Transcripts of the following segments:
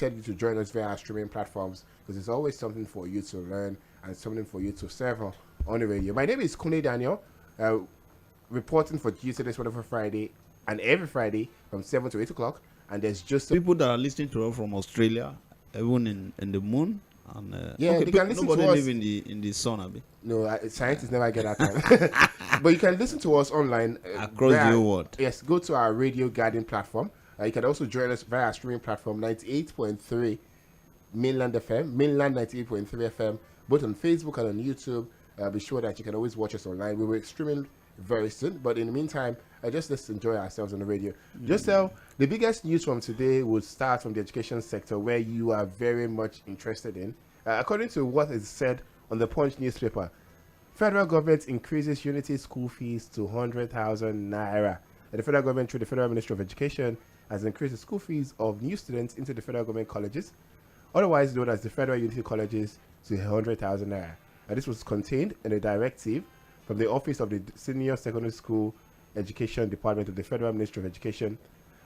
tell you to join us via our streaming platforms because there's always something for you to learn and something for you to serve on the radio. My name is Kune Daniel, reporting for you today's Wonderful Friday and every Friday from 7 to 8 o'clock. And there's just people that are listening to us from Australia, even in the moon. And they can listen nobody to us. live in the sun, Abi. No, scientists never get that time. But you can listen to us online across the whole world. Yes, go to our Radio Garden platform. You can also join us via our streaming platform 98.3 Mainland FM, Mainland 98.3 FM, both on Facebook and on YouTube. Be sure that you can always watch us online. We will be streaming very soon, but in the meantime, just let's enjoy ourselves on the radio. Just the biggest news from today will start from the education sector, where you are very much interested in. According to what is said on the Punch newspaper, federal government increases Unity school fees to 100,000 naira. The federal government, through the Federal Ministry of Education, has increased the school fees of new students into the federal government colleges, otherwise known as the Federal Unity Colleges, to 100,000 naira. This was contained in a directive from the Office of the Senior Secondary School Education Department of the Federal Ministry of Education,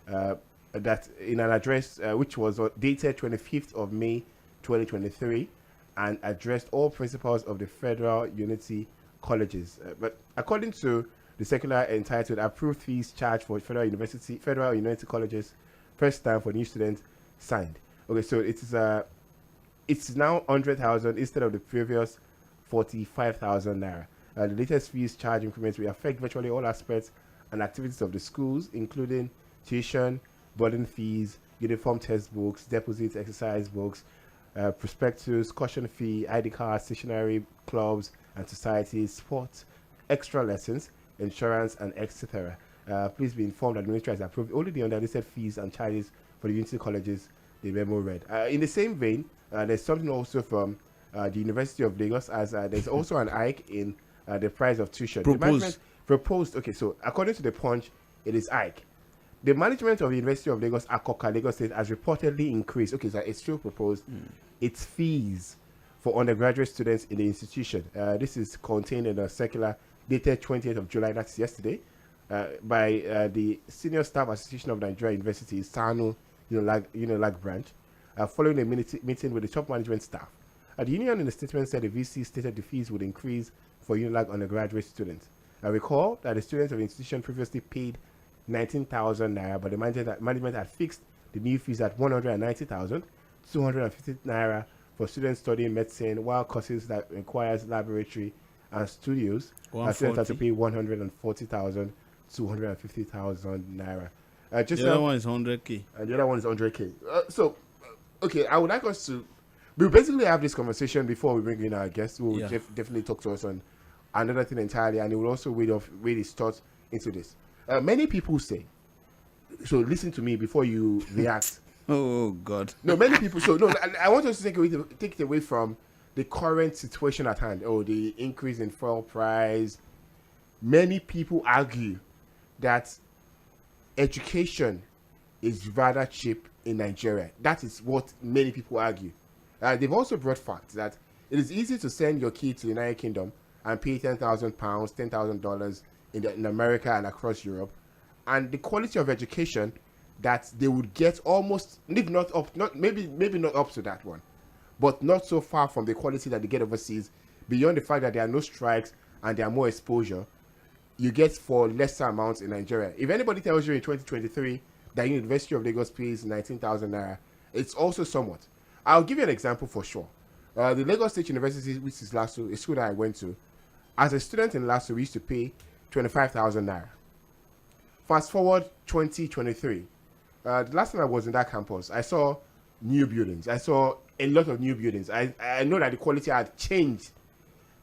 that in an address which was dated 25th of May 2023 and addressed all principals of the Federal Unity Colleges. But according to the circular entitled Approved Fees Charged for Federal Unity Colleges, first time for new students signed. Okay, so it's now 100,000 instead of the previous 45,000 naira. The latest fees charge increments will affect virtually all aspects and activities of the schools, including tuition, boarding fees, uniform textbooks, deposits, exercise books, prospectus, caution fee, ID cards, stationery, clubs and societies, sports, extra lessons, insurance, and etc. Please be informed that the ministry has approved only the unlisted fees and charges for the Unity Colleges, the memo read. In the same vein, there's something also from the University of Lagos, as there's also an hike in the price of tuition. The management proposed, okay, so according to the Punch, it is hike. The management of the University of Lagos, Akoka, Lagos State, has reportedly increased, okay, so it's still proposed, its fees for undergraduate students in the institution. This is contained in a circular dated 28th of July, that's yesterday, by the Senior Staff Association of Nigeria Universities, SANU, Unilag branch, following a meeting with the top management staff. The union in the statement said the VC stated the fees would increase for Unilag undergraduate students. I recall that the students of the institution previously paid 19,000 naira, but the management had fixed the new fees at 190,250 naira for students studying medicine, while courses that requires laboratory and studios, students have to pay 140,250,000 naira. The other one is 100k. And the other one is 100k. Okay, I would like us to. We basically have this conversation before we bring in our guest, who will definitely talk to us on another thing entirely, and he will also weigh his thoughts into this. Many people say, so listen to me before you react. Oh God! No, many people. So no, I want us to take it away from the current situation at hand. Oh, the increase in fuel price. Many people argue that education is rather cheap in Nigeria. That is what many people argue. They've also brought facts that it is easy to send your kid to the United Kingdom and pay £10,000, $10,000 in America and across Europe, and the quality of education that they would get almost, if not up, maybe not up to that one, but not so far from the quality that they get overseas. Beyond the fact that there are no strikes and there are more exposure, you get for lesser amounts in Nigeria. If anybody tells you in 2023 that University of Lagos pays 19,000 naira, it's also somewhat. I'll give you an example for sure. The Lagos State University, which is LASU, a school that I went to, as a student in LASU, we used to pay 25,000 naira. Fast forward 2023. The last time I was in that campus, I saw new buildings. I saw a lot of new buildings. I know that the quality had changed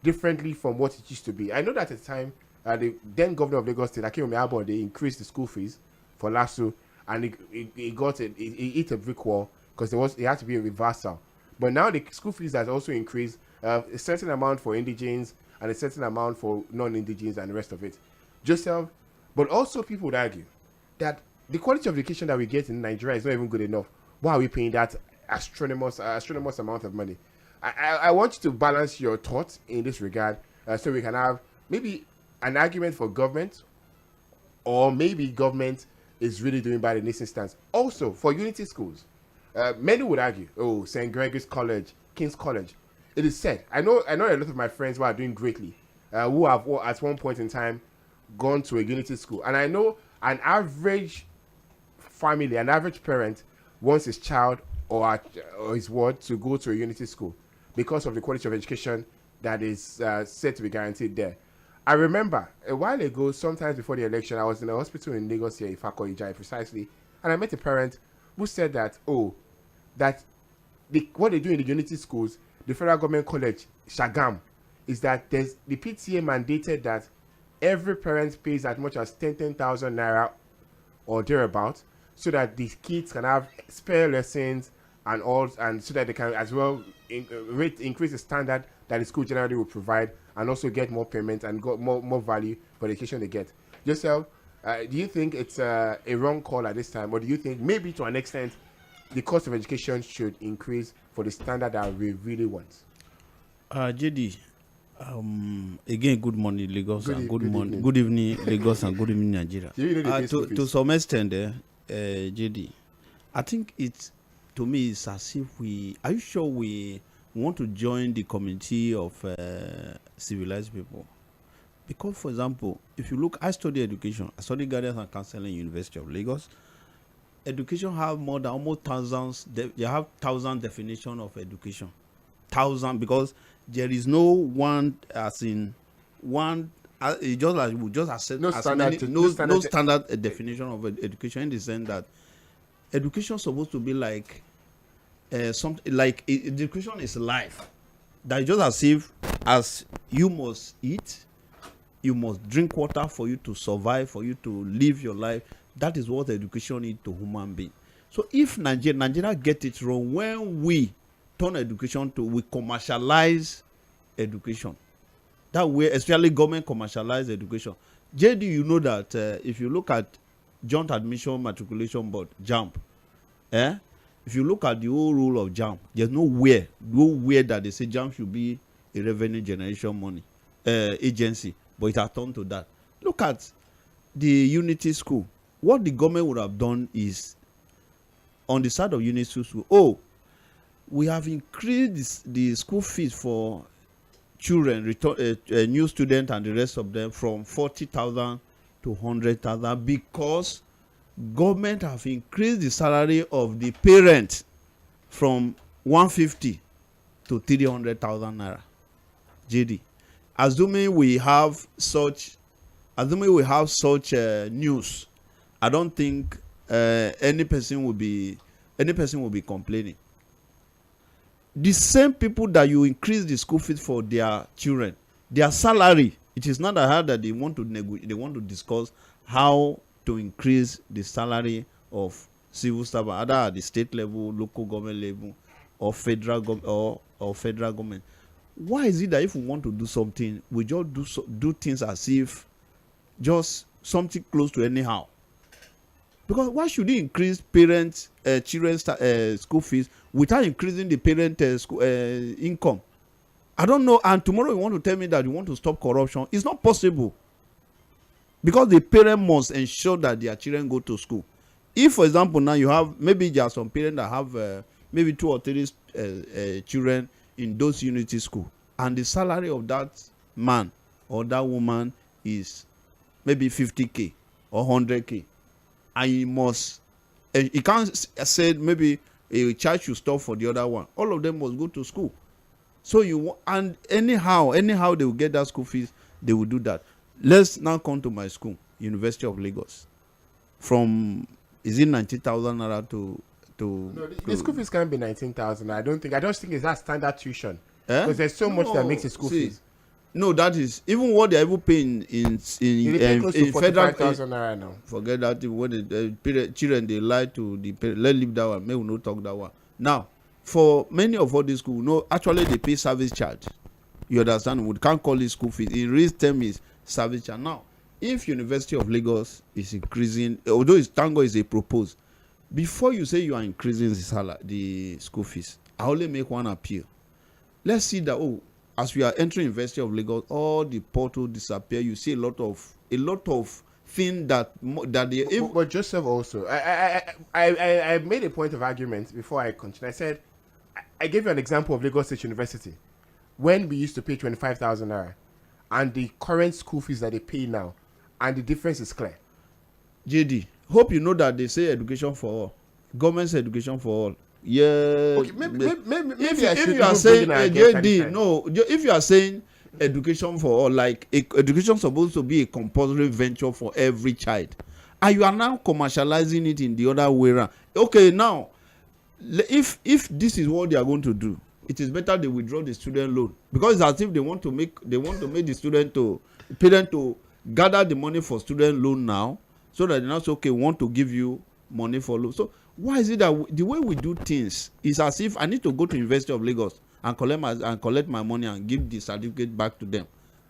differently from what it used to be. I know that at the time, the then governor of Lagos State, Akinwumi Adeboye, they increased the school fees for LASU, and it hit a brick wall because it had to be a reversal. But now the school fees has also increased, a certain amount for indigenes and a certain amount for non-indigenes and the rest of it. Joseph, but also people would argue that the quality of education that we get in Nigeria is not even good enough. Why are we paying that astronomous amount of money? I want you to balance your thoughts in this regard, so we can have maybe an argument for government, or maybe government is really doing bad in this instance. Also, for Unity schools, Many would argue, oh, St. Gregory's College, King's College. It is said. I know a lot of my friends who are doing greatly, who have at one point in time gone to a unity school, and I know an average family, an average parent wants his child or his ward to go to a unity school because of the quality of education that is said to be guaranteed there. I remember a while ago, sometimes before the election, I was in a hospital in Lagos here, Ifako Ijai precisely, and I met a parent who said that, what they do in the unity schools, the federal government college, Shagam, is that the PTA mandated that every parent pays as much as 10,000 naira or thereabout, so that these kids can have spare lessons and all, and so that they can as well increase the standard that the school generally will provide, and also get more payment and got more value for the education they get. Yourself, do you think it's a wrong call at this time, or do you think maybe to an extent the cost of education should increase for the standard that we really want? JD, again, good morning, Lagos, and good evening, Lagos, and good evening, Nigeria. To some extent, JD, I think to me, it's as if are you sure we want to join the community of civilized people? Because, for example, if you look, I study education. I study guidance and counseling in University of Lagos. Education have more than almost thousands. They have 1,000 definition of education. 1,000, because there is no one as in one. Just like we just accept no standard definition of education, in the sense that education is supposed to be like something like education is life. That is just as you must eat, you must drink water for you to survive, for you to live your life. That is what education is to human being. So if Nigeria get it wrong, when we turn education we commercialize education. That way, especially government commercialize education. JD, you know that if you look at Joint Admission Matriculation Board, JAMB, if you look at the whole rule of JAMB, there's nowhere that they say JAMB should be a revenue generation money agency, but it has turned to that. Look at the Unity School. What the government would have done is, on the side of Unity School, we have increased the school fees for children, new students and the rest of them, from 40,000 to 100,000, because government have increased the salary of the parent from 150 to 300,000 naira. JD, assuming we have such news, I don't think any person will be complaining. The same people that you increase the school fees for their children, their salary, it is not that they want to they want to discuss how to increase the salary of civil staff, either at the state level, local government level, or federal government. Why is it that if we want to do something, we just do things as if just something close to anyhow? Because why should you increase children's school fees without increasing the parent income? I don't know. And tomorrow you want to tell me that you want to stop corruption. It's not possible. Because the parent must ensure that their children go to school. If, for example, now you have, maybe there are some parents that have maybe 2 or 3 children in those unity schools, and the salary of that man or that woman is maybe 50K or 100K. And he can't say maybe a child should stop for the other one. All of them must go to school. So and anyhow they will get that school fees, they will do that. Let's now come to my school, University of Lagos. From, is it 90,000 naira to no, the school fees can't be 19,000. I just think it's that standard tuition. Because there's so much that makes the school fees. No, that is even what they are even paying in federal. Naira now. Forget that. When the children, they lie to the parents. Let's leave that one. Maybe we not talk that one. Now, for many of all these schools, actually they pay service charge. You understand? We can't call it school fees. In real term is service charge. Now, if University of Lagos is increasing, although Tango is a proposed, before you say you are increasing the school fees, I only make one appeal. Let's see that as we are entering University of Lagos, all the portals disappear. You see a lot of think that but Joseph also, I made a point of argument before I continue. I said I gave you an example of Lagos State University when we used to pay 25,000 naira and the current school fees that they pay now, and the difference is clear. JD, hope you know that they say education for all, government's education for all. Yeah. Okay, maybe if you are saying JD, no, if you are saying education for all, like education supposed to be a compulsory venture for every child, and you are now commercializing it in the other way around. Okay, now if this is what they are going to do, it is better they withdraw the student loan, because it's as if they want to make the parent to gather the money for student loan now, so that they now say, okay, we want to give you money for loan. So why is it that the way we do things is as if I need to go to University of Lagos and collect my money and give the certificate back to them?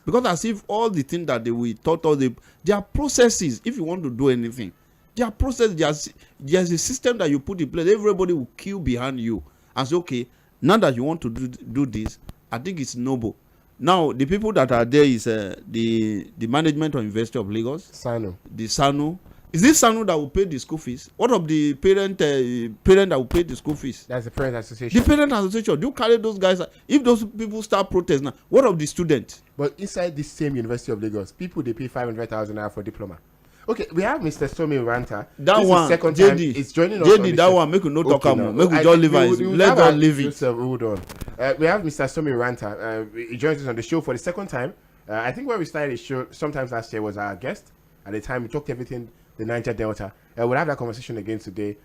Because as if all the things that we taught us, there are processes. If you want to do anything, there are processes. There's a system that you put in place. Everybody will queue behind you and say, okay, now that you want to do this, I think it's noble. Now the people that are there is the management of University of Lagos, SANU. The SANU. Is this SANU that will pay the school fees? What of the parent that will pay the school fees? That's the parent association. The parent association. Do you carry those guys? If those people start protesting now, what of the students? But inside this same University of Lagos, people, they pay 500,000 naira for diploma. Okay, we have Mr. SOMI URANTA. That this one, second JD, time it's joining us. JD, that one, make you no talk more. Make you just leave it. Let's just leave it. Hold on. We have Mr. SOMI URANTA. He joins us on the show for the second time. I think when we started the show, sometimes last year, was our guest. At the time, we talked everything the Niger Delta. We'll have that conversation again today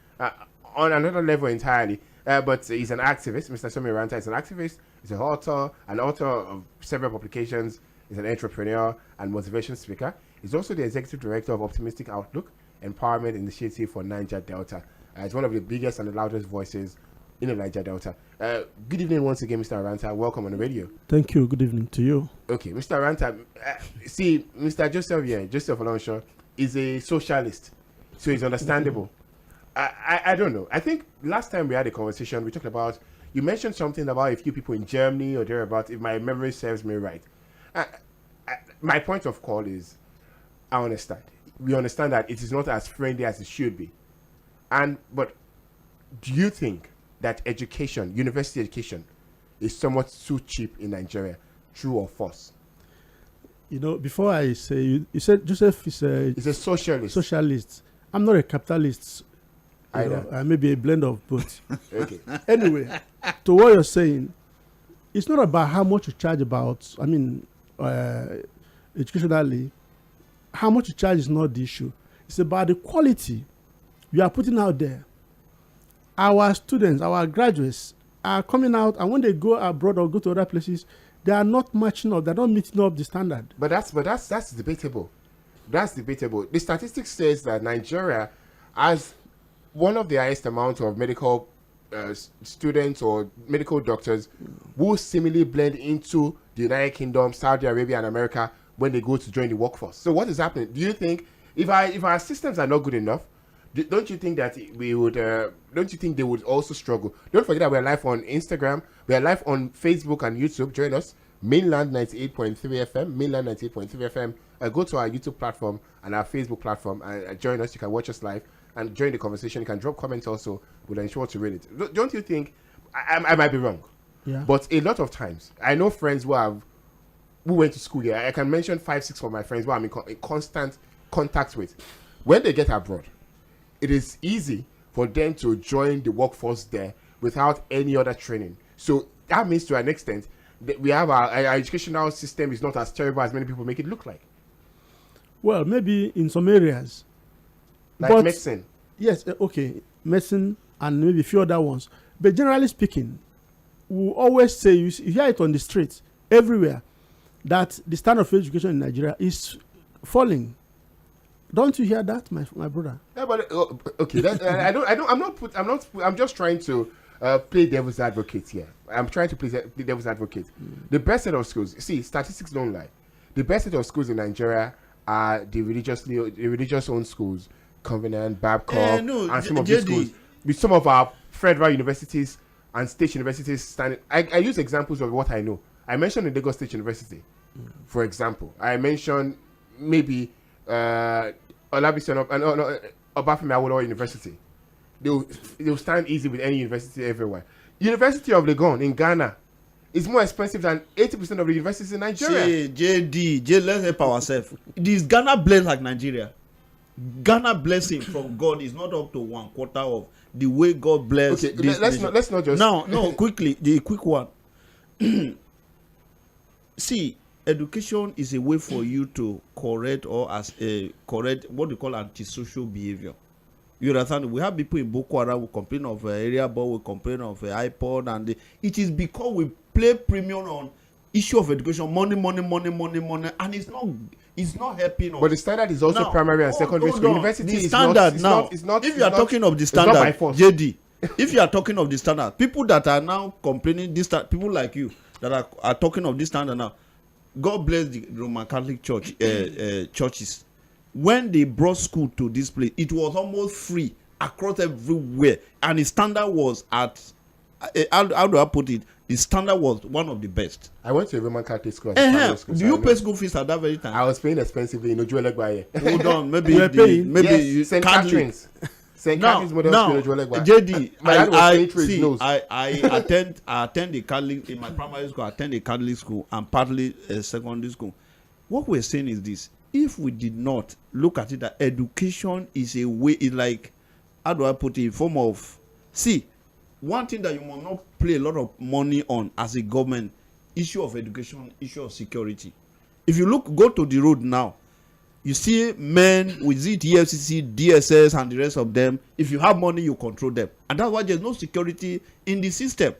on another level entirely. But he's an activist. Mr. SOMI URANTA is an activist. He's an author of several publications. He's an entrepreneur and motivation speaker. He's also the executive director of Optimistic Outlook, Empowernment Initiative for Niger Delta. He's one of the biggest and the loudest voices in the Niger Delta. Good evening once again, Mr. URANTA. Welcome on the radio. Thank you. Good evening to you. Okay, Mr. URANTA. See, Mr. Joseph here, Joseph Olonsho, is a socialist, so it's understandable. I don't know. I think last time we had a conversation, we talked about, you mentioned something about a few people in Germany or thereabout, if my memory serves me right. My point of call is, I understand. We understand that it is not as friendly as it should be. But do you think that education, university education, is somewhat too cheap in Nigeria? True or false? You know, before I say, you said Joseph is a socialist. Socialist. I'm not a capitalist. Either. I may be a blend of both. Okay. Anyway, to what you're saying, it's not about how much you charge educationally. How much you charge is not the issue. It's about the quality you are putting out there. Our students, our graduates are coming out, and when they go abroad or go to other places, they are not matching up. They're not meeting up the standard. But that's debatable. That's debatable. The statistics says that Nigeria has one of the highest amount of medical students or medical doctors who seemingly blend into the United Kingdom, Saudi Arabia, and America when they go to join the workforce. So what is happening? Do you think if our systems are not good enough, don't you think that we would? Don't you think they would also struggle? Don't forget that we are live on Instagram, we are live on Facebook and YouTube. Join us, Mainland 98.3 FM, Mainland 98.3 FM. Go to our YouTube platform and our Facebook platform and join us. You can watch us live and join the conversation. You can drop comments also. We'll ensure to read it. Don't you think? I might be wrong, yeah. But a lot of times I know friends who went to school here. I can mention 5-6 of my friends who I'm in constant contact with. When they get abroad, it is easy for them to join the workforce there without any other training. So that means, to an extent, that we have our educational system is not as terrible as many people make it look like. Well, maybe in some areas. Like medicine. Yes, okay. Medicine and maybe a few other ones. But generally speaking, we always say, you hear it on the streets, everywhere, that the standard of education in Nigeria is falling. Don't you hear that, my brother? Yeah, but okay. I'm just trying to play devil's advocate here. I'm trying to play devil's advocate. The best set of schools. See, statistics don't lie. The best set of schools in Nigeria are the religious-owned schools, Covenant, Babcock, and some of these schools. With some of our federal universities and state universities standing. I use examples of what I know. I mentioned the Lagos State University, for example. I mentioned maybe Olabisi and Obafemi Awolowo University. They'll stand easy with any university everywhere. University of Legon in Ghana is more expensive than 80% of the universities in Nigeria. Let's help ourselves. This Ghana blessed like Nigeria. Ghana blessing from God is not up to 1/4 of the way God blessed. Okay, let's not just no quickly the quick one. See, education is a way for you to correct what they call antisocial behavior. You understand? We have people in Boko Haram who complain of area boy, we complain of iPod, and it is because we play premium on issue of education, money, and it's not helping us. But the standard is also now, primary and secondary school. University the standard is not. If you are talking of the standard, JD, if you are talking of the standard, people that are now complaining this, people like you that are talking of this standard now, God bless the Roman Catholic Church churches. When they brought school to this place, it was almost free across everywhere, and the standard was at how do I put it? The standard was one of the best. I went to a Roman Catholic school. Do you pay school fees at that very time? I was paying expensively in Ojuelegbaye. Hold on, maybe St. Catherine's. St. Catherine's Model School in Ojuelegbaye. JD, I attend the Catholic in my primary school. I attend the Catholic school and partly secondary school. What we're saying is this: if we did not look at it, that education is a way, it's like, how do I put it, in form of, see, one thing that you must not play a lot of money on as a government, issue of education, issue of security. If you go to the road now, you see men with EFCC, DSS, and the rest of them. If you have money, you control them. And that's why there's no security in the system.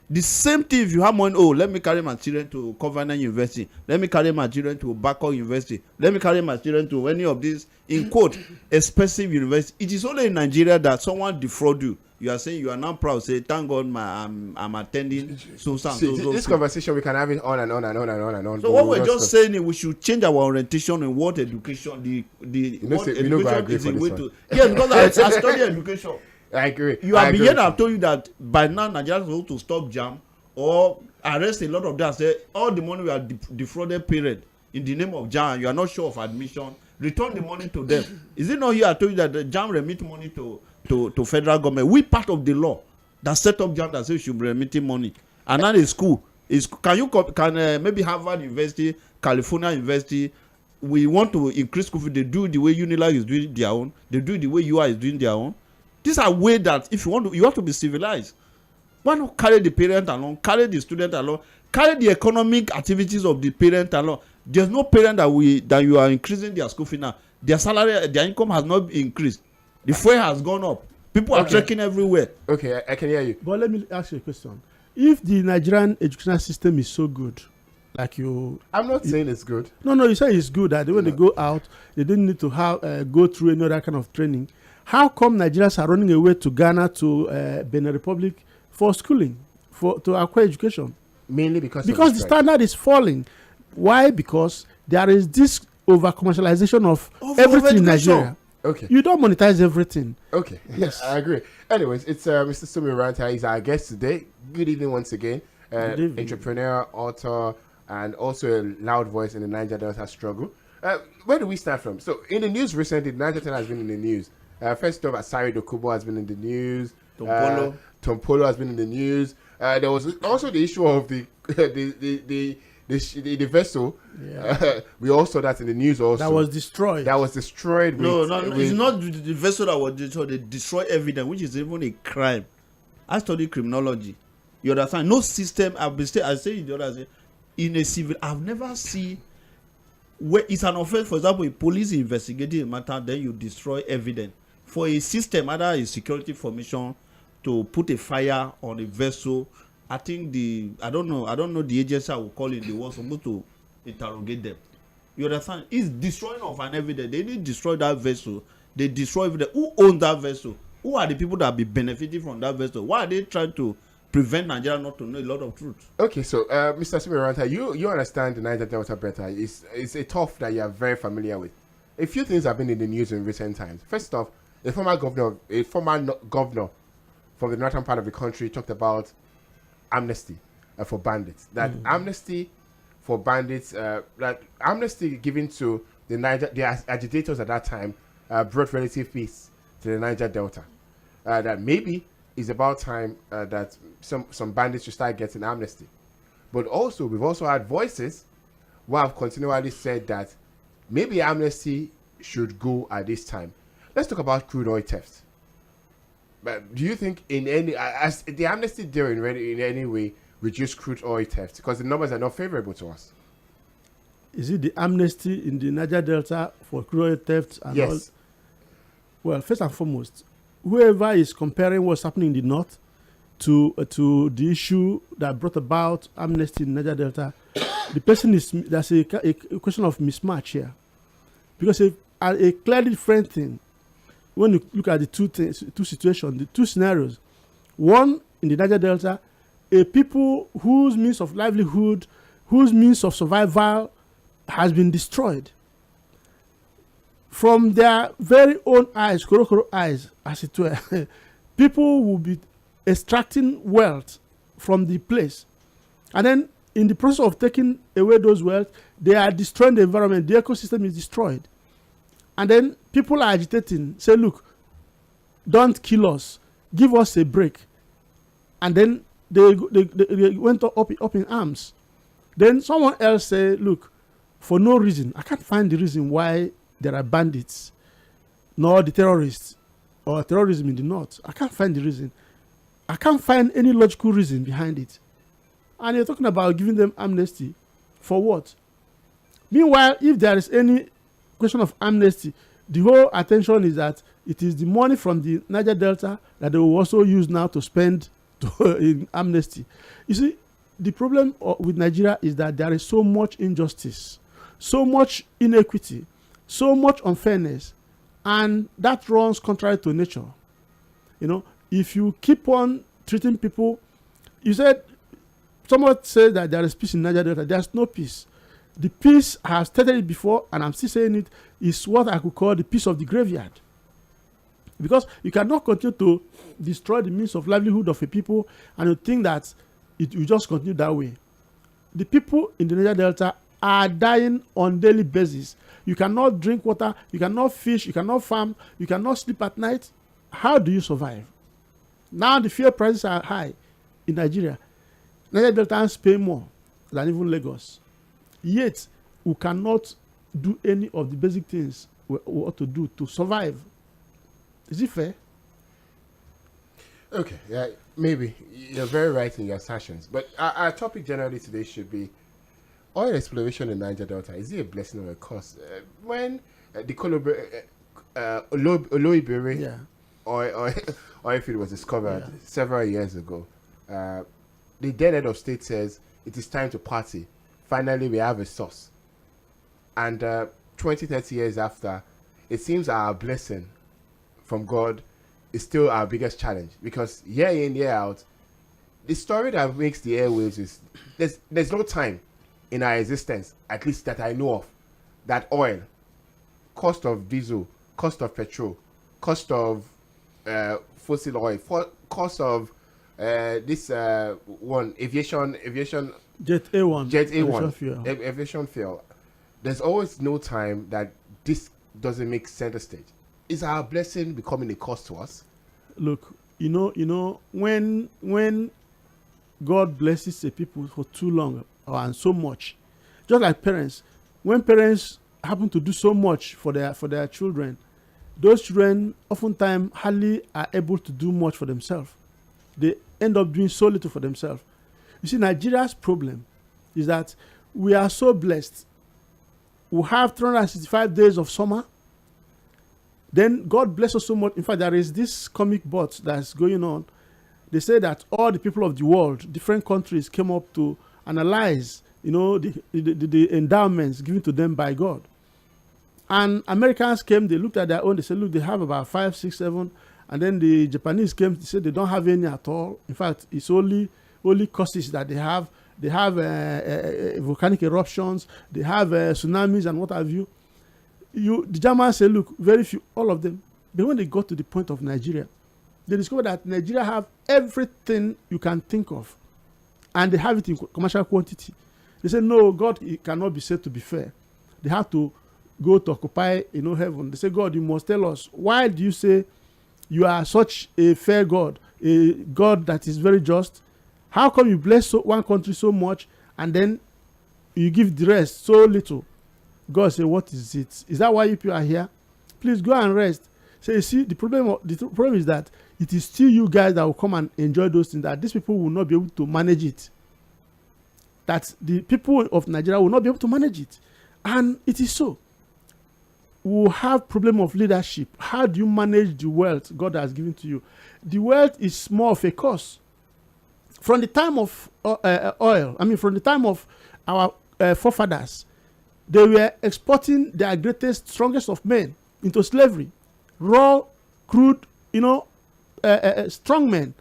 The same thing if you have money, let me carry my children to Covenant University. Let me carry my children to Bako University. Let me carry my children to any of these, in quote, expensive university. It is only in Nigeria that someone defraud you. You are saying you are now proud. Say, thank God, I'm attending. This conversation we can have it on and on and on and on and on. So what we're just saying is we should change our orientation in what education, education is a way to. Yeah, because I study education. I agree. I've told you that by now Nigeria is supposed to stop jam or arrest a lot of them. Say all the money we are defrauded parents in the name of jam. You are not sure of admission. Return the money to them. Is it not here? I told you that the jam remit money to federal government. We part of the law that set up jam that says you should be remitting money. And now the school is maybe Harvard University, California University. We want to increase school fee. They do the way Unilag is doing their own. They do the way UI is doing their own. These are ways that if you want to, you have to be civilized. Why not carry the parent along, carry the student along, carry the economic activities of the parent along? There's no parent that you are increasing their school fee now. Their salary, their income has not increased. The fuel has gone up. People are trekking everywhere. Okay, I can hear you. But let me ask you a question. If the Nigerian educational system is so good, like I'm not saying it's good. No, you say it's good that when they go out, they don't need to have go through any other kind of training. How come Nigerians are running away to Ghana, to Benin Republic for schooling, to acquire education? Mainly because the standard is falling. Why? Because there is this over-commercialization of everything in Nigeria. Okay. You don't monetize everything. Okay. Yes. I agree. Anyways, it's Mr. SOMI URANTA. He's our guest today. Good evening once again. Good evening. Entrepreneur, author, and also a loud voice in the Niger Delta struggle. Where do we start from? So, in the news recently, Niger Delta has been in the news. First off, Asari Dokubo has been in the news. Tompolo has been in the news. There was also the issue of the vessel. Yeah. We all saw that in the news also. That was destroyed. No, it's not the vessel that was destroyed. They destroyed evidence, which is even a crime. I study criminology. You understand? No system. I say it the other day. In a civil, I've never seen where it's an offense. For example, if police investigating a matter, then you destroy evidence. For a system, either a security formation, to put a fire on a vessel, I think I don't know the agency I will call it. They were supposed to interrogate them. You understand? It's destroying of an evidence. They didn't destroy that vessel. They destroy evidence. Who owns that vessel? Who are the people that be benefiting from that vessel? Why are they trying to prevent Nigeria not to know a lot of truth? Okay, so Mr. SOMI URANTA, you understand the Niger Delta better. It's a tough that you are very familiar with. A few things have been in the news in recent times. First off, a former governor from the northern part of the country talked about amnesty for bandits. That amnesty for bandits, that amnesty given to the agitators at that time brought relative peace to the Niger Delta. That maybe it's about time that some bandits should start getting amnesty. But also, we've also had voices who have continually said that maybe amnesty should go at this time. Let's talk about crude oil theft. But do you think as the amnesty deal in any way reduce crude oil theft? Because the numbers are not favorable to us. Is it the amnesty in the Niger Delta for crude oil theft and all? Yes. Well, first and foremost, whoever is comparing what's happening in the north to the issue that brought about amnesty in Niger Delta, the person there's a question of mismatch here, because a clearly different thing. When you look at the two situations, the two scenarios, one in the Niger Delta, a people whose means of livelihood, whose means of survival has been destroyed. From their very own eyes, korokoro eyes, as it were, people will be extracting wealth from the place. And then in the process of taking away those wealth, they are destroying the environment. The ecosystem is destroyed. And then people are agitating, say, look, don't kill us, give us a break. And then they went up in arms. Then someone else say, look, for no reason, I can't find the reason why there are bandits, nor the terrorists, or terrorism in the north. I can't find the reason. I can't find any logical reason behind it. And you're talking about giving them amnesty. For what? Meanwhile, if there is any question of amnesty, the whole attention is that it is the money from the Niger Delta that they will also use now to spend in amnesty. You see, the problem with Nigeria is that there is so much injustice, so much inequity, so much unfairness, and that runs contrary to nature. You know, if you keep on treating people, you said, someone said that there is peace in Niger Delta. There's no peace. The peace, I have stated it before, and I'm still saying it, is what I could call the peace of the graveyard. Because you cannot continue to destroy the means of livelihood of a people and you think that it will just continue that way. The people in the Niger Delta are dying on daily basis. You cannot drink water, you cannot fish, you cannot farm, you cannot sleep at night. How do you survive? Now the fuel prices are high in Nigeria. Niger Deltans pay more than even Lagos. Yet, we cannot do any of the basic things we ought to do to survive. Is it fair? Okay, yeah, maybe. You're very right in your assertions. But our topic generally today should be oil exploration in Niger Delta. Is it a blessing or a curse? When the Oloibiri oil field was discovered several years ago, the then head of state says it is time to party. Finally, we have a source. And 20, 30 years after, it seems our blessing from God is still our biggest challenge. Because year in, year out, the story that makes the airwaves is there's no time in our existence, at least that I know of, that oil, cost of diesel, cost of petrol, cost of fossil oil, cost of this one, aviation Jet A1 aviation fuel. There's always no time that this doesn't make center stage. Is our blessing becoming a cost to us? Look, you know, when God blesses a people for too long and so much, just like parents, when parents happen to do so much for their children, those children oftentimes hardly are able to do much for themselves. They end up doing so little for themselves. You see, Nigeria's problem is that we are so blessed. We have 365 days of summer. Then God bless us so much. In fact, there is this comic book that's going on. They say that all the people of the world, different countries, came up to analyze, the endowments given to them by God. And Americans came, they looked at their own, they said, look, they have about 5, 6, 7. And then the Japanese came, they said they don't have any at all. In fact, it's only causes that they have. They have volcanic eruptions, they have tsunamis and what have you. The Germans say, look, very few, all of them. But when they got to the point of Nigeria, they discovered that Nigeria have everything you can think of. And they have it in commercial quantity. They said, no, God cannot be said to be fair. They have to go to occupy, heaven. They say, God, you must tell us, why do you say you are such a fair God, a God that is very just? How come you bless one country so much and then you give the rest so little? God say, what is it? Is that why you people are here? Please go and rest. So you see, the problem is that it is still you guys that will come and enjoy those things, that these people will not be able to manage it. That the people of Nigeria will not be able to manage it. And it is so. We will have problem of leadership. How do you manage the wealth God has given to you? The wealth is more of a curse. From the time of from the time of our forefathers, they were exporting their greatest, strongest of men into slavery. Raw, crude, strong men.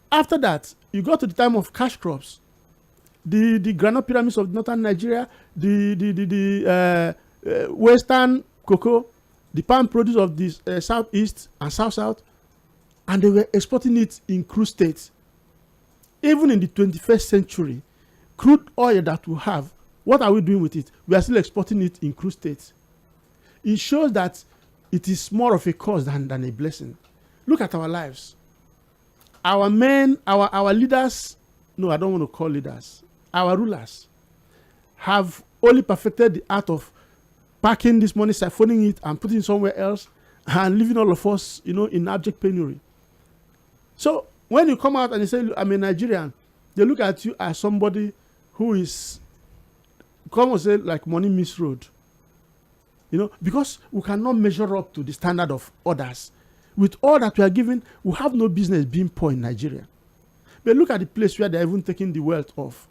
After that, you go to the time of cash crops. The granite pyramids of northern Nigeria, the western cocoa, the palm produce of the southeast and south, and they were exporting it in crude states. Even in the 21st century, crude oil that we have, what are we doing with it? We are still exporting it in crude states. It shows that it is more of a curse than a blessing. Look at our lives. Our men, our leaders, no, I don't want to call leaders, our rulers have only perfected the art of packing this money, siphoning it, and putting it somewhere else, and leaving all of us, in abject penury. So when you come out and you say, I'm a Nigerian, they look at you as somebody who is, come and say, like money misroad. Because we cannot measure up to the standard of others. With all that we are given, we have no business being poor in Nigeria. But look at the place where they're even taking the wealth off.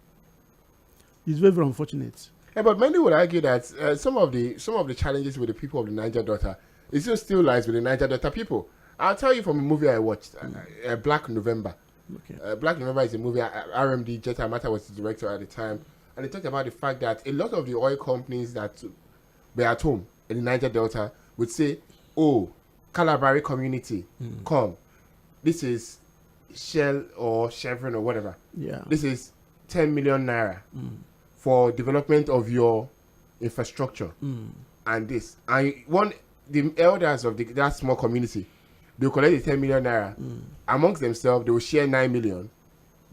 It's very, very unfortunate. Yeah, but many would argue that some of the challenges with the people of the Niger Delta, it still lies with the Niger Delta people. I'll tell you from a movie I watched, Black November. Okay. Black November is a movie. RMD Jetta Amata was the director at the time, and they talked about the fact that a lot of the oil companies that were at home in the Niger Delta would say, "Oh, Calabari community, come. This is Shell or Chevron or whatever. Yeah. This is 10 million naira for development of your infrastructure and this." And the elders of that small community, they will collect the 10 million naira amongst themselves. They will share 9 million,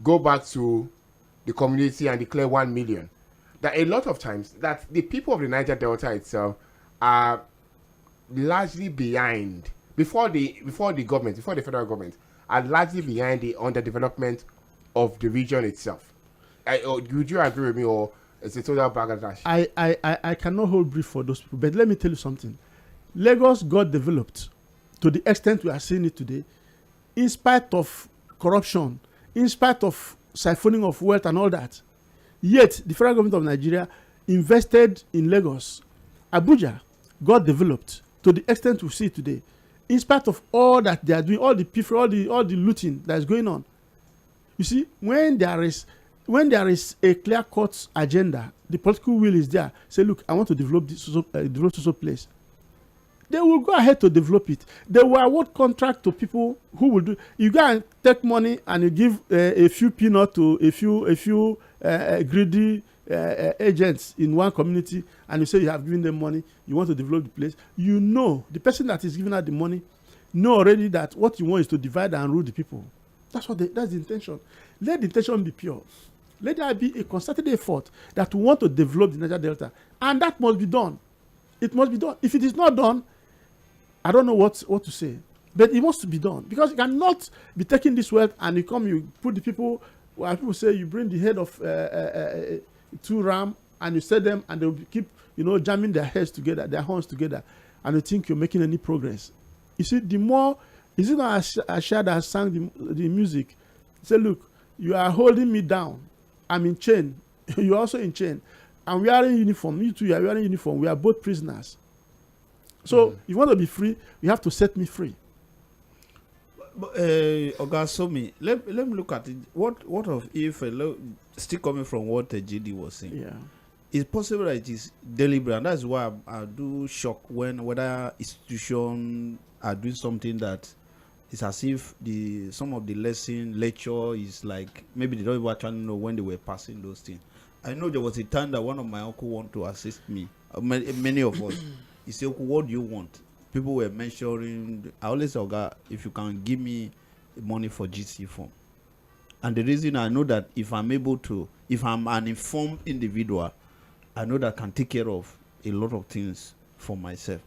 go back to the community and declare 1 million. That a lot of times that the people of the Niger Delta itself are largely behind before the federal government are largely behind the underdevelopment of the region itself. Would you agree with me, or is it total bagash? I cannot hold brief for those people, but let me tell you something. Lagos got developed to the extent we are seeing it today, in spite of corruption, in spite of siphoning of wealth and all that. Yet, the federal government of Nigeria invested in Lagos. Abuja got developed to the extent we see today, in spite of all that they are doing, all the looting that is going on. You see, when there is a clear-cut agenda, the political will is there. Say, look, I want to develop this place. They will go ahead to develop it. They will award contract to people who will do. You go and take money and you give a few peanuts to a few greedy agents in one community, and you say you have given them money. You want to develop the place. The person that is giving out the money know already that what you want is to divide and rule the people. That's the intention. Let the intention be pure. Let there be a concerted effort that we want to develop the Niger Delta, and that must be done. It must be done. If it is not done, I don't know what to say, but it must be done, because you cannot be taking this wealth and you put the people. Well, people say you bring the head of 2 ram and you set them and they will keep jamming their heads together, their horns together, and you think you're making any progress. You see, the more is it not Asha that sang the music? Say, look, you are holding me down. I'm in chain. You're also in chain. I'm wearing uniform. You too, you are wearing uniform. We are both prisoners. So if you want to be free, you have to set me free. But Oga SOMI, let me look at it. What of if still coming from what JD was saying? Yeah, it's possible that it is deliberate, and that's why I do shock whether institutions are doing something that is as if some of the lecture is like maybe they don't even actually know when they were passing those things. I know there was a time that one of my uncle wanted to assist me. Many of us. He said, what do you want? People were mentioning, I always say, Oga, if you can give me money for GC form. And the reason I know that if I'm an informed individual, I know that I can take care of a lot of things for myself.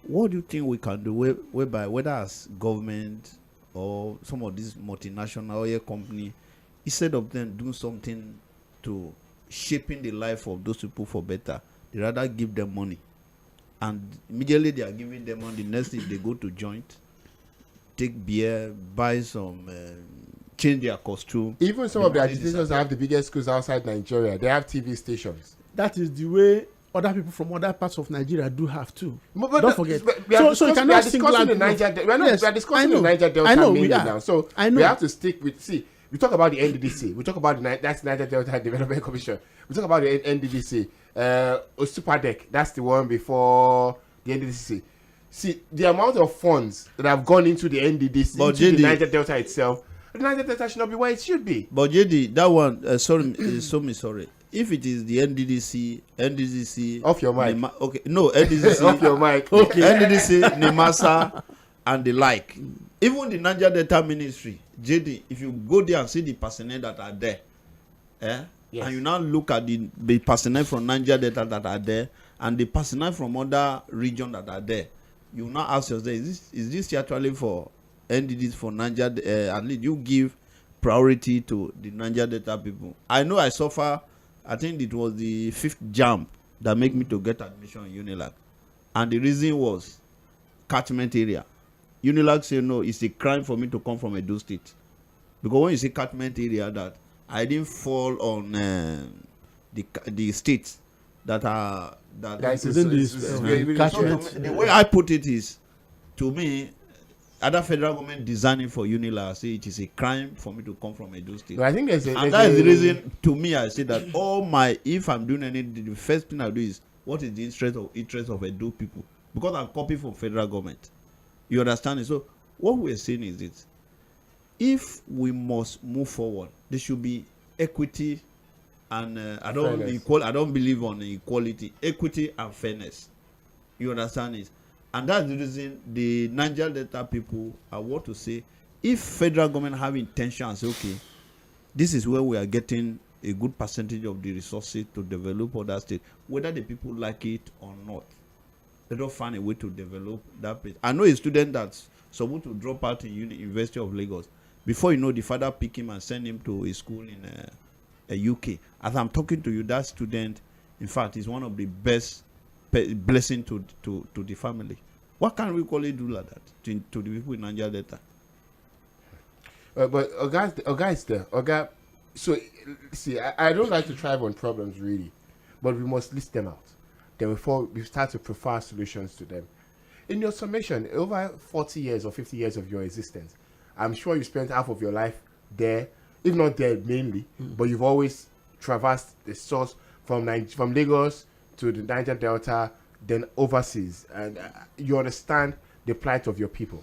What do you think we can do whereby, whether as government or some of these multinational oil company, instead of them doing something to shaping the life of those people for better, they rather give them money. And immediately they are giving them money. The next thing they go to joint, take beer, buy some, change their costume. Even some of the agitators have the biggest schools outside Nigeria. They have TV stations. That is the way other people from other parts of Nigeria do have too. But don't forget. So you cannot discussing the Niger. We are discussing the Niger Delta mainly now. So we have to stick with. See, we talk about the NDDC. We talk about that's Niger Delta Development Commission. We talk about the NDDC. Super Deck. That's the one before the NDDC. See the amount of funds that have gone into the NDDC, but into the Niger Delta itself. The Niger Delta should not be where it should be. But JD, that one, sorry. If it is the NDDC off your mic. Okay, no, NDDC off your mic. Okay, NDDC, NIMASA, and the like. Even the Niger Delta Ministry, JD, if you go there and see the personnel that are there, yes. And you now look at the personnel from Niger Delta that are there, and the personnel from other regions that are there, you now ask yourself, is this actually for NDDs for Niger? At least you give priority to the Niger Delta people. I know I suffer. I think it was the 5th jump that made me to get admission in UNILAG. And the reason was catchment area. UNILAG said, no, it's a crime for me to come from Edo State. Because when you say catchment area, that I didn't fall on the states that are... catchment. The way I put it is, to me, other federal government designing for UNILAG say it is a crime for me to come from Edo State. But I think that is the reason. To me, I say that if I'm doing anything, the first thing I do is what is the interest of Edo people, because I'm copying from federal government. You understand it? So what we're saying is this: if we must move forward, there should be equity, and I don't believe on equality, equity and fairness. You understand it? And that's the reason the Niger Delta people are what to say. If federal government have intention and say, okay, this is where we are getting a good percentage of the resources to develop other states, whether the people like it or not, they don't find a way to develop that place. I know a student that's supposed to drop out in University of Lagos. Before you know, the father pick him and send him to a school in a UK. As I'm talking to you, that student, in fact, is one of the best blessing to the family. What can we call it do like that to the people in Niger Delta? But Oga is there. Oga, so see, I don't like to thrive on problems really, but we must list them out. Then before we start to prefer solutions to them. In your summation, over 40 years or 50 years of your existence, I'm sure you spent half of your life there, if not there mainly, but you've always traversed the source from Lagos to the Niger Delta, then overseas, and you understand the plight of your people.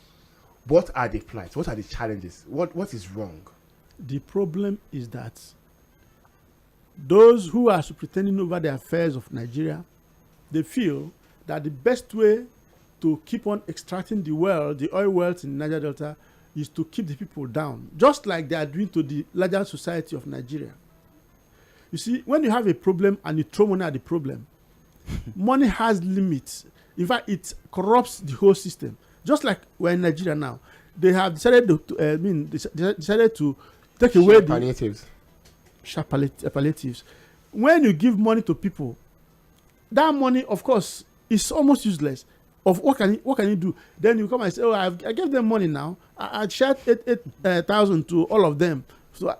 What are the plights? What are the challenges? What is wrong? The problem is that those who are superintending over the affairs of Nigeria, they feel that the best way to keep on extracting the oil wealth in Niger Delta, is to keep the people down, just like they are doing to the larger society of Nigeria. You see, when you have a problem and you throw money at the problem, money has limits. In fact, it corrupts the whole system. Just like we're in Nigeria now, they have decided to take away palliatives. Palliatives. When you give money to people, that money, of course, is almost useless. Of what can you do? Then you come and say, "Oh, I gave them money now. I shared 8,000 to all of them." So,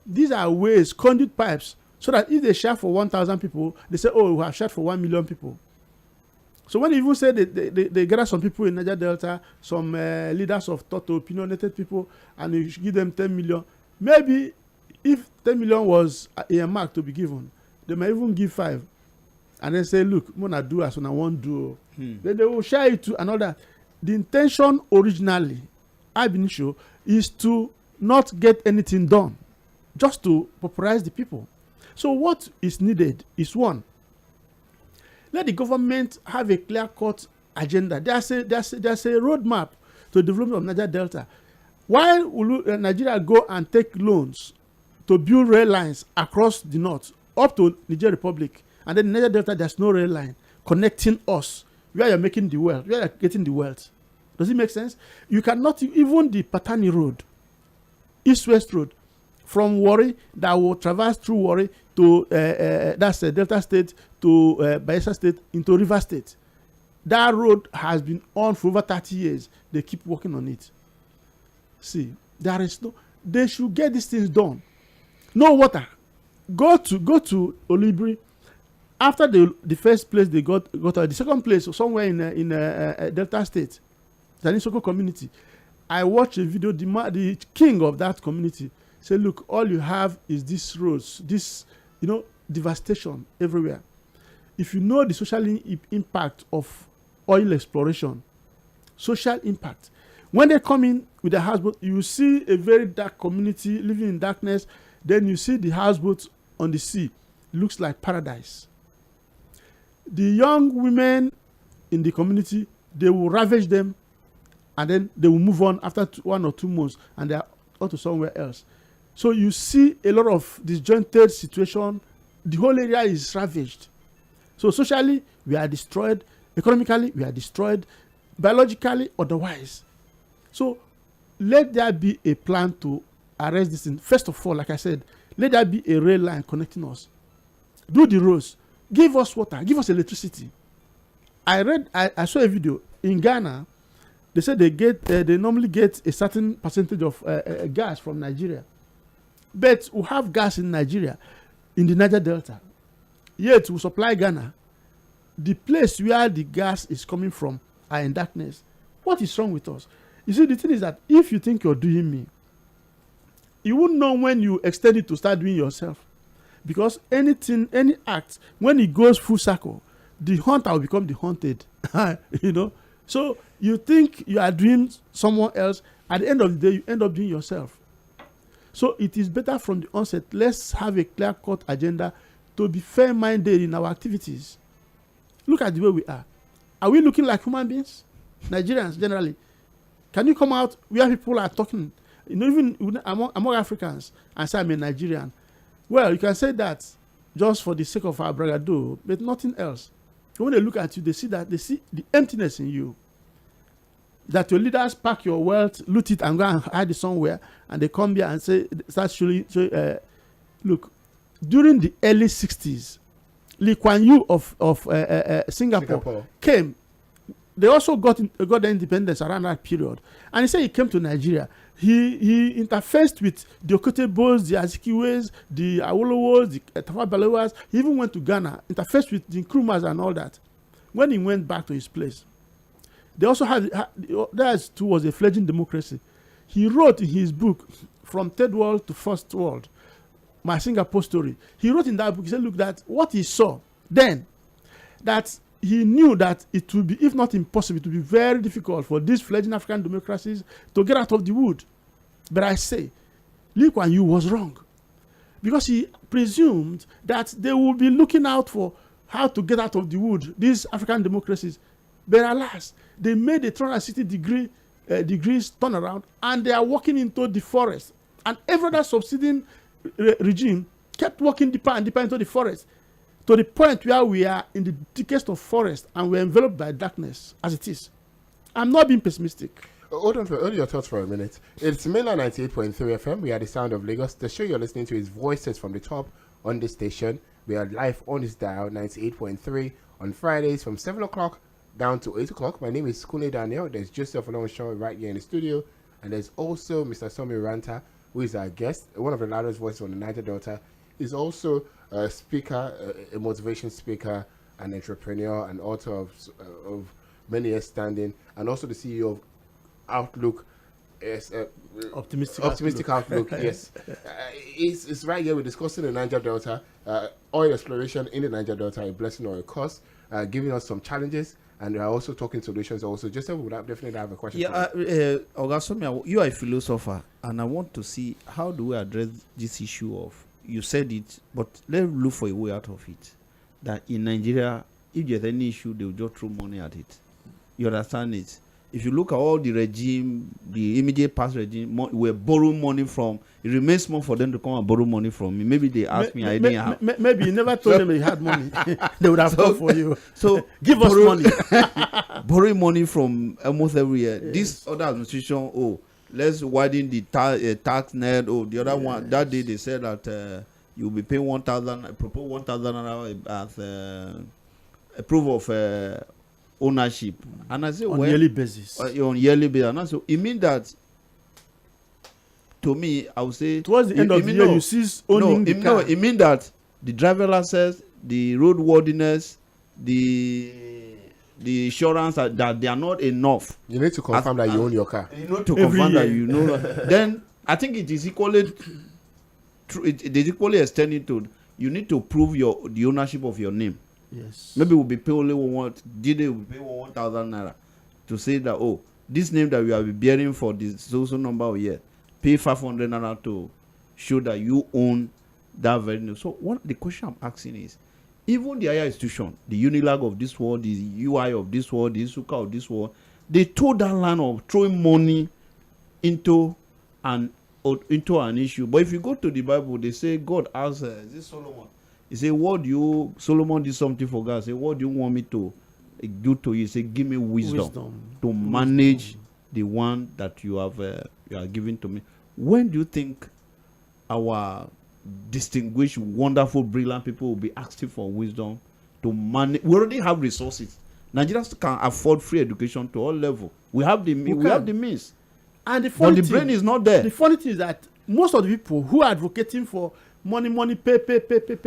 these are ways, conduit pipes, so that if they share for 1,000 people, they say, "Oh, we have shared for 1 million people." So when you even say they gather some people in Niger Delta, some leaders of thought, opinionated people, and you give them 10 million, maybe if 10 million was a mark to be given, they might even give 5. And then say, look, Mona do as I won't do. Then they will share it to another. The intention originally, I've been sure, is to not get anything done, just to popularize the people. So what is needed is one, let the government have a clear-cut agenda. There's a roadmap to development of Niger Delta. Why will Nigeria go and take loans to build rail lines across the north up to Niger Republic, and then Niger Delta there's no rail line connecting us where you're making the wealth, where you're getting the wealth? Does it make sense? You cannot, even the Patani Road, East-West Road, from Warri that will traverse through Warri to that's Delta State to Bayelsa State into River State. That road has been on for over 30 years. They keep working on it. See, there is no. They should get these things done. No water. Go to Olibri. After the first place they got the second place somewhere in Delta State, the Nisoko community. I watched a video. The king of that community said, "Look, all you have is these roads, this devastation everywhere. If you know the social impact of oil exploration, social impact, when they come in with the houseboat, you see a very dark community living in darkness. Then you see the houseboat on the sea. It looks like paradise. The young women in the community, they will ravage them, and then they will move on after 1 or 2 months, and they are on to somewhere else. So you see a lot of disjointed situation. The whole area is ravaged. So socially, we are destroyed. Economically, we are destroyed. Biologically, otherwise. So let there be a plan to arrest this thing. First of all, like I said, let there be a rail line connecting us. Do the roads. Give us water. Give us electricity. I saw a video in Ghana. They said they normally get a certain percentage of gas from Nigeria. But we have gas in Nigeria, in the Niger Delta. Yet we supply Ghana. The place where the gas is coming from are in darkness. What is wrong with us? You see, the thing is that if you think you're doing me, you won't know when you extend it to start doing yourself. Because any act, when it goes full circle, the hunter will become the hunted. So you think you are doing someone else, at the end of the day, you end up doing yourself. So it is better from the onset, let's have a clear-cut agenda to be fair-minded in our activities. Look at the way we are. Are we looking like human beings? Nigerians, generally. Can you come out where people are talking, even among Africans, and say I'm a Nigerian? Well, you can say that just for the sake of our bragado, but nothing else. When they look at you, they see the emptiness in you. That your leaders pack your wealth, loot it, and go and hide it somewhere, and they come here and start showing. Look, during the early 60s, Lee Kuan Yew of Singapore came. They also got their independence around that period, and he said he came to Nigeria. He interfaced with the Okotebos, the Azikiwes, the Awolowos, the Tafawa Balewas. He even went to Ghana, interfaced with the Nkrumahs and all that. When he went back to his place, they also that too was a fledgling democracy. He wrote in his book, From Third World to First World, My Singapore Story. He wrote in that book, he said, look, that what he saw then, that he knew that it would be, if not impossible, it would be very difficult for these fledgling African democracies to get out of the wood. But I say, Lee Kuan Yew was wrong. Because he presumed that they would be looking out for how to get out of the wood, these African democracies. But alas, they made a 360 degrees turnaround, and they are walking into the forest. And every other subsiding regime kept walking deeper and deeper into the forest, to the point where we are in the thickest of forest and we're enveloped by darkness as it is. I'm not being pessimistic. Hold your thoughts for a minute. It's Mainland 98.3 FM. We are the sound of Lagos. The show you're listening to is Voices from the Top on this station. We are live on this dial, 98.3, on Fridays from 7 o'clock down to 8 o'clock. My name is Kunle Daniel. There's Joseph Alonshaw right here in the studio. And there's also Mr. SOMI URANTA, who is our guest, one of the loudest voices on the Niger Delta. He's also a speaker, a motivation speaker, an entrepreneur, and author of many years standing, and also the CEO of Outlook. Optimistic Outlook. Yes, it's right here. We're discussing the Niger Delta, oil exploration in the Niger Delta, a blessing or a curse, giving us some challenges, and we are also talking solutions. Also, Joseph would definitely have a question. Yeah, Oga SOMI, you are a philosopher, and I want to see how do we address this issue of you said it, but let's look for a way out of it. That in Nigeria, if there's any issue, they will just throw money at it. You understand it? If you look at all the regime, the immediate past regime, we're borrowing money from. It remains small for them to come and borrow money from me. Maybe they ask me, I didn't have. Maybe you never told them you had money. They would have come for you. So give us money. Borrowing money from almost every year. Yes. This other administration, let's widen the tax net. The other one, that day they said that you'll be paying 1,000, propose 1,000 as a proof of ownership. And I say, on yearly basis. On yearly basis. And so it means that, to me, I would say, towards the end of the year, you cease owning the car. It means that the driver license, the roadworthiness, the insurance, that they are not enough. You need to confirm that you own your car. You need to confirm that you know. Then I think it is equally it is equally extended to, you need to prove the ownership of your name. Yes. Maybe we'll be paying only 1,000 naira to say that, this name that we are bearing for this social number of years, pay 500 naira to show that you own that very name. So the question I'm asking is, even the higher institution, the UNILAG of this world, the UI of this world, the ISUKA of this world, they told that line of throwing money into an issue. But if you go to the Bible, they say God asked this Solomon. He said, Solomon did something for God. He said, what do you want me to do to you? He said, give me wisdom to manage the one that you are giving to me. When do you think our distinguished, wonderful, brilliant people will be asking for wisdom to manage? We already have resources. Nigerians can afford free education to all levels. We have the means. And but the brain is not there. The funny thing is that most of the people who are advocating for money, pay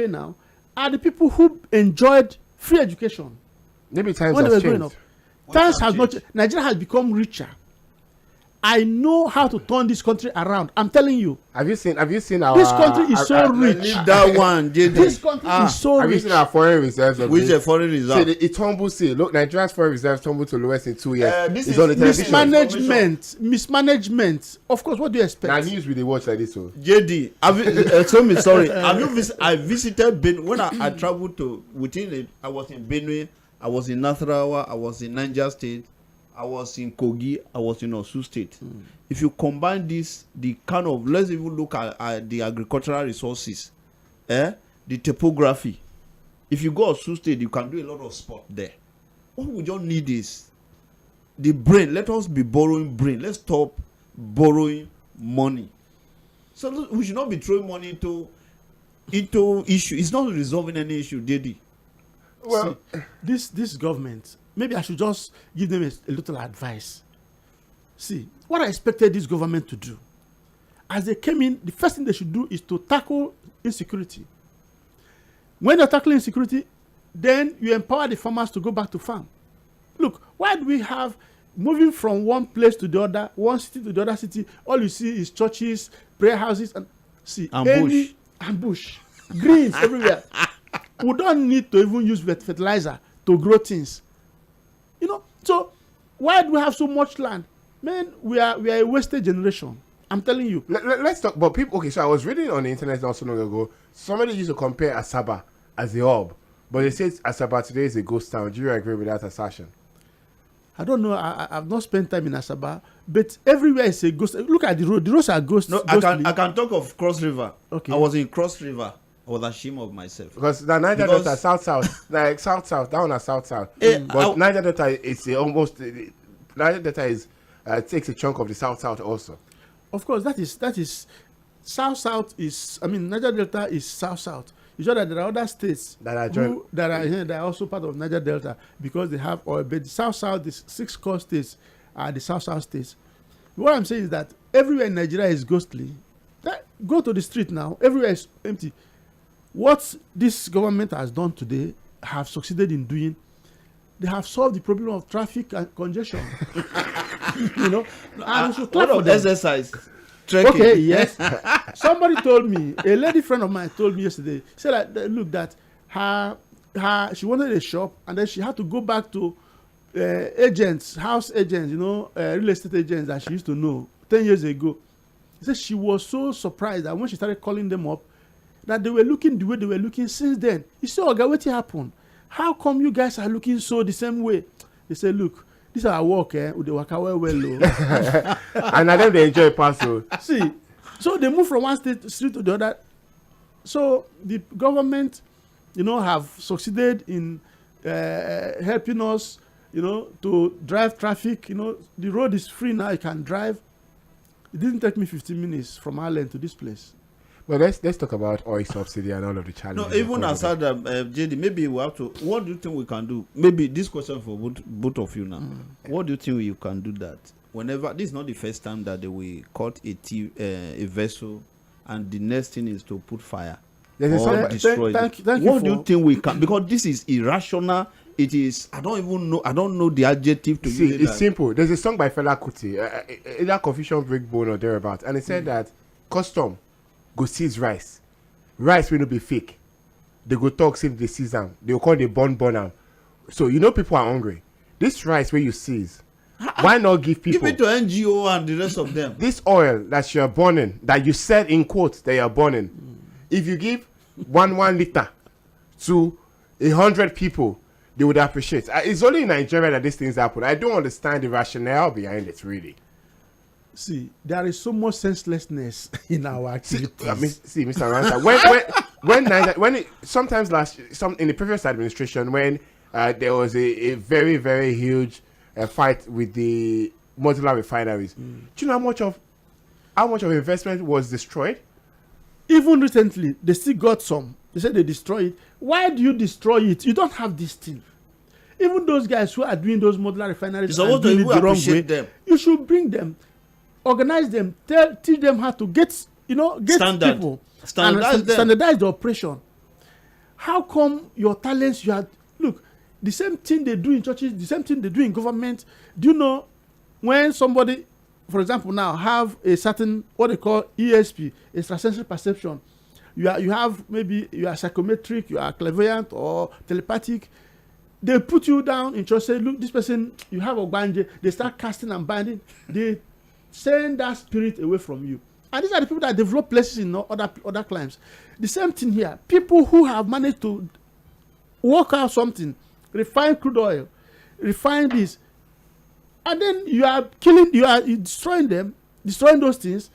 now, are the people who enjoyed free education. Maybe times have changed. Times have not changed. Nigeria has become richer. I know how to turn this country around. I'm telling you. Have you seen our... This country is so rich. Leave that one, JD. This country is so rich. Have you seen our foreign reserves? Which are foreign reserves? It tumbles. Look, Nigeria's foreign reserves tumbled to lowest in 2 years. This it's is on the television. Mismanagement. Of course, what do you expect? Now news we they watch like this. So. JD, sorry. I visited Benue when I traveled to I was in Benue, I was in Nasarawa, I was in Niger State, I was in Kogi, I was in Osun State. If you combine this, let's even look at the agricultural resources, the topography. If you go Osun State, you can do a lot of sport there. What we just need is the brain. Let us be borrowing brain. Let's stop borrowing money. So we should not be throwing money into issue. It's not resolving any issue, Daddy. Well, see, this government, maybe I should just give them a little advice. See, what I expected this government to do, as they came in, the first thing they should do is to tackle insecurity. When they're tackling insecurity, then you empower the farmers to go back to farm. Look, why do we have moving from one place to the other, one city to the other city? All you see is churches, prayer houses, and bush, greens everywhere. We don't need to even use fertilizer to grow things. So why do we have so much land? Man, we are a wasted generation. I'm telling you. Let's talk about people. Okay, so I was reading on the internet not so long ago. Somebody used to compare Asaba as the hub, but they said Asaba today is a ghost town. Do you agree with that assertion? I don't know. I've not spent time in Asaba, but everywhere is a ghost. Look at the road. The roads are ghost. No, I can talk of Cross River. Okay. I was in Cross River. I was ashamed of myself. Because the Niger Delta south, like south, down at south. But Niger Delta is almost Niger Delta is takes a chunk of the south also. Of course, that is south is. I mean, Niger Delta is south. You know that there are other states that are also part of Niger Delta because they have oil. But the south, the 6 core states are the south states. What I'm saying is that everywhere in Nigeria is ghostly. Go to the street now. Everywhere is empty. What this government has done today have succeeded in doing. They have solved the problem of traffic and congestion. And we should clap for them. Exercise. Trekking. Okay, yes. Somebody told me, a lady friend of mine told me yesterday, said that look, that her she wanted a shop and then she had to go back to house agents, real estate agents that she used to know 10 years ago. She said she was so surprised that when she started calling them up, that they were looking the way they were looking since then. You say, Oga, what happened? How come you guys are looking so the same way? They say, look, this is our work, with the work well. And I them they enjoy pass. See, so they move from one street to the other. So the government, have succeeded in helping us, to drive traffic. The road is free now. You can drive. It didn't take me 15 minutes from Ireland to this place. Well, let's talk about oil subsidy and all of the challenges. No, even aside JD, maybe we have to. What do you think we can do? Maybe this question for both of you now. What do you think you can do that? Whenever this is not the first time that they will cut a vessel, and the next thing is to put fire or destroy it. Thank what do you think we can? Because this is irrational. It is. I don't know the adjective to use. It's simple. There's a song by Fela Kuti, either Confusion Breakbone or thereabout, and it said that custom go seize rice will not be fake. They go talk say the season. They will call the burn am. So people are hungry. This rice where you seize, why not give people? Give it to NGO and the rest of them. This oil that you are burning, that you said in quotes that you are burning, if you give one liter to 100 people, they would appreciate. It's only in Nigeria that these things happen. I don't understand the rationale behind it, really. See, there is so much senselessness in our activities. See, Mr. Ranta, sometimes in the previous administration, when there was a very, very huge fight with the modular refineries, do you know how much of investment was destroyed? Even recently, they still got some. They said they destroyed it. Why do you destroy it? You don't have this thing. Even those guys who are doing those modular refineries and doing it the wrong way, you should bring them, organize them, teach them how to get people, standardize the operation. How come your talents look, the same thing they do in churches, the same thing they do in government? Do you know when somebody, for example, now have a certain what they call ESP, extrasensory perception, you have maybe you are psychometric, you are clairvoyant or telepathic, they put you down in church, say, look, this person, you have a banje, they start casting and binding, they send that spirit away from you. And these are the people that develop places in other climes. The same thing here. People who have managed to work out something, refine crude oil, refine this, and then you are destroying them, destroying those things.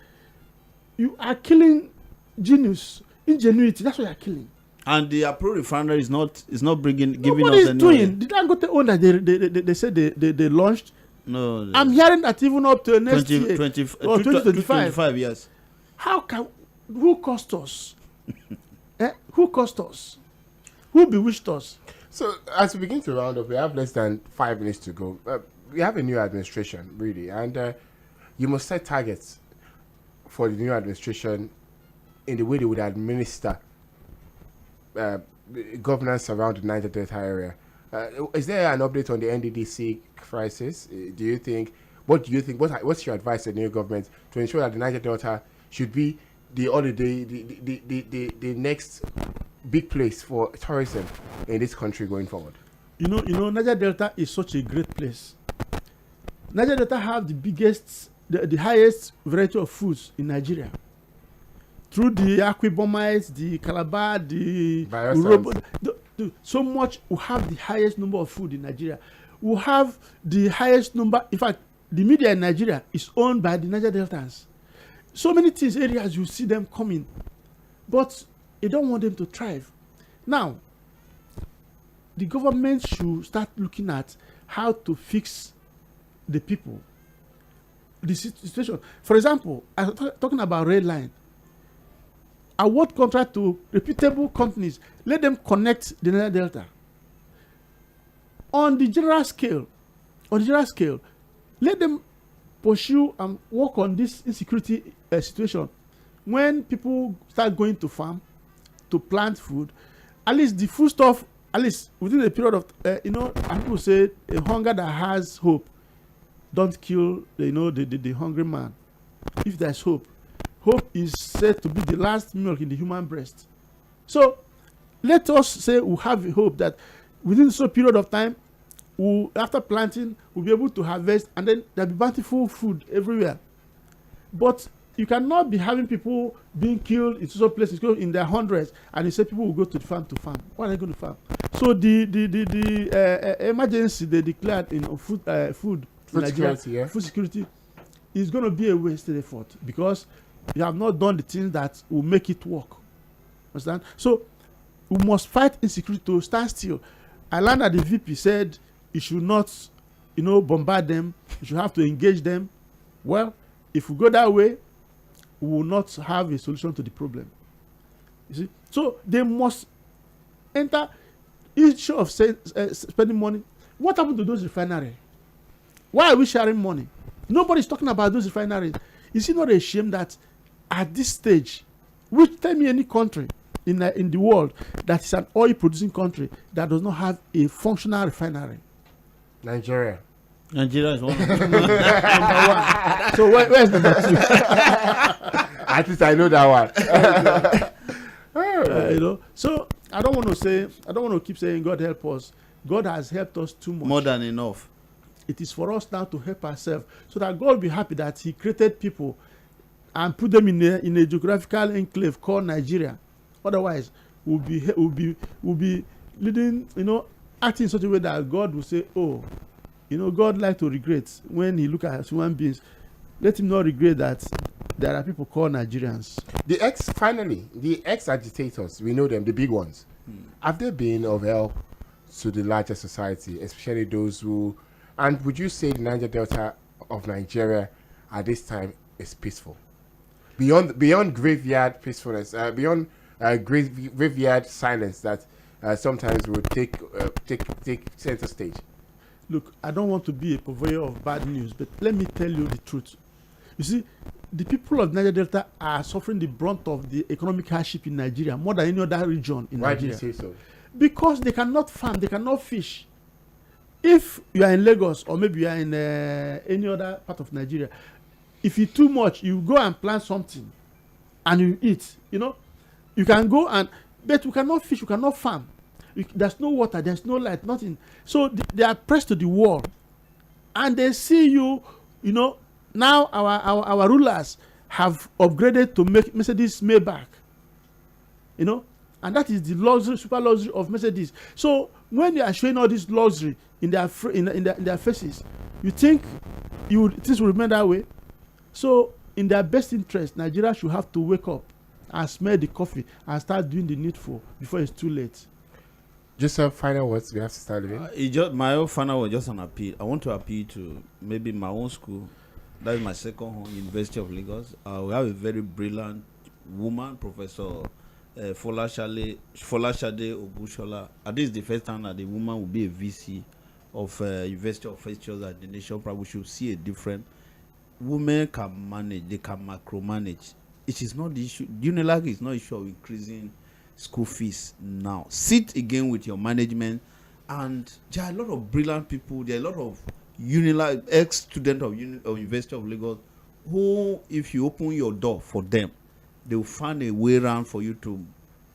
You are killing ingenuity. That's what you are killing. And the approved refinery is not giving Nobody us is doing. Did I go to own that they said they launched? No. I'm hearing that even up to next 2025 years. Who cost us? Who cost us? Who bewitched us? So as we begin to round up, we have less than 5 minutes to go. We have a new administration, really, and you must set targets for the new administration in the way they would administer governance around the Niger Delta area. Is there an update on the NDDC crisis? What do you think? What's your advice to the new government to ensure that the Niger Delta should be the next big place for tourism in this country going forward? Niger Delta is such a great place. Niger Delta have the highest variety of foods in Nigeria. Through the Akwibomites, the Calabar, the Urobo, so much we have the highest number of food in Nigeria. We have the highest number. In fact, the media in Nigeria is owned by the Niger Deltans. So many things, areas you see them coming, but you don't want them to thrive. Now, the government should start looking at how to fix the people, the situation. For example, I'm talking about rail line. Award contract to reputable companies. Let them connect the Niger Delta. On the general scale, let them pursue and work on this insecurity situation. When people start going to farm to plant food, at least the food stuff, at least within a period of, and people say a hunger that has hope don't kill, the hungry man. If there's hope. Hope is said to be the last milk in the human breast. So let us say we have hope that within a short period of time, after planting, we'll be able to harvest, and then there'll be bountiful food everywhere. But you cannot be having people being killed in some places in their hundreds, and you say people will go to the farm to farm. Why are they going to farm? So the emergency they declared in food Nigeria, security, yeah. Food security is going to be a wasted effort because you have not done the things that will make it work. Understand? So we must fight insecurity to stand still. I learned that the VP said you should not, bombard them. You should have to engage them. Well, if we go that way, we will not have a solution to the problem. You see? So they must enter issue of spending money. What happened to those refineries? Why are we sharing money? Nobody's talking about those refineries. Is it not a shame that at this stage, tell me any country in the world that is an oil producing country that does not have a functional refinery? Nigeria. Nigeria is one. Number one. So where's number two? At least I know that one. So I don't want to keep saying God help us. God has helped us too much. More than enough. It is for us now to help ourselves so that God will be happy that He created people and put them in a geographical enclave called Nigeria. Otherwise, we'll be leading, acting in such a way that God will say, oh, God like to regret when He look at human beings. Let Him not regret that there are people called Nigerians. The ex-agitators, we know them, the big ones. Have they been of help to the larger society, especially those who... And would you say the Niger Delta of Nigeria at this time is peaceful? Beyond graveyard peacefulness, beyond graveyard silence that sometimes will take center stage. Look, I don't want to be a purveyor of bad news, but let me tell you the truth. You see, the people of Niger Delta are suffering the brunt of the economic hardship in Nigeria more than any other region in Nigeria. Why do you say so? Because they cannot farm, they cannot fish. If you are in Lagos or maybe you are in any other part of Nigeria, if it's too much, you go and plant something and you eat. You can go but you cannot fish, you cannot farm. There's no water, there's no light, nothing. So they are pressed to the wall, and they see you. Now our rulers have upgraded to make Mercedes Maybach. And that is the luxury, super luxury of Mercedes. So when they are showing all this luxury in their faces, you think things will remain that way. So in their best interest, Nigeria should have to wake up and smell the coffee and start doing the needful before it's too late. Just some final words we have to start with. My own final word, just an appeal. I want to appeal to maybe my own school. That is my second home, University of Lagos. We have a very brilliant woman, Professor Folashade Obushola. This is the first time that the woman will be a VC of University of Features at the nation. Probably we should see a different. Women can manage, they can macro-manage. It is not the issue. Unilag is not the issue of increasing school fees now. Sit again with your management, and there are a lot of brilliant people. There are a lot of Unilag ex-students of University of Lagos who, if you open your door for them, they will find a way around for you to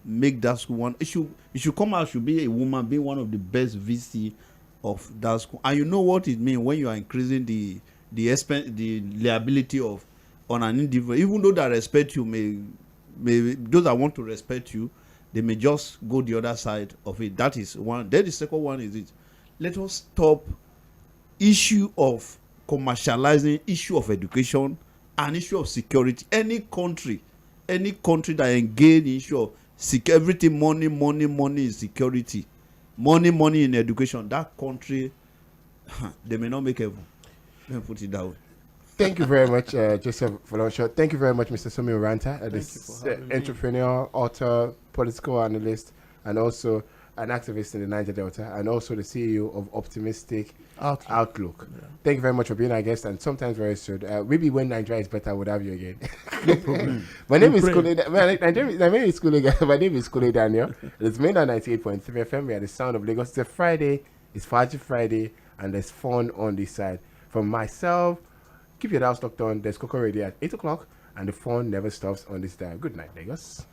make that school one. It should come out, should be a woman being one of the best VC of that school. And you know what it means when you are increasing the liability of on an individual. Even though they respect you, may those that want to respect you, they may just go the other side of it. That is one. Then the second one is it. Let us stop issue of commercializing, issue of education, and issue of security. Any country that engage in issue of everything money is security, money in education, that country they may not make heaven. Let me put it that way. Thank you very much, Joseph Folonsho. Thank you very much, Mr. SOMI URANTA, this entrepreneur, author, political analyst, and also an activist in the Niger Delta, and also the CEO of Optimistic Outlook. Yeah. Thank you very mumuch for being our guest, and sometimes very soon. Maybe when Nigeria is better, I would have you again. No problem. My name is Kule Daniel. It's mainland 98.3 FM. We are the sound of Lagos. It's a Friday. It's Faji Friday, and there's fun on this side. From myself, keep your house locked on. There's Coco Radio at 8 o'clock, and the fun never stops on this dial. Good night, Lagos.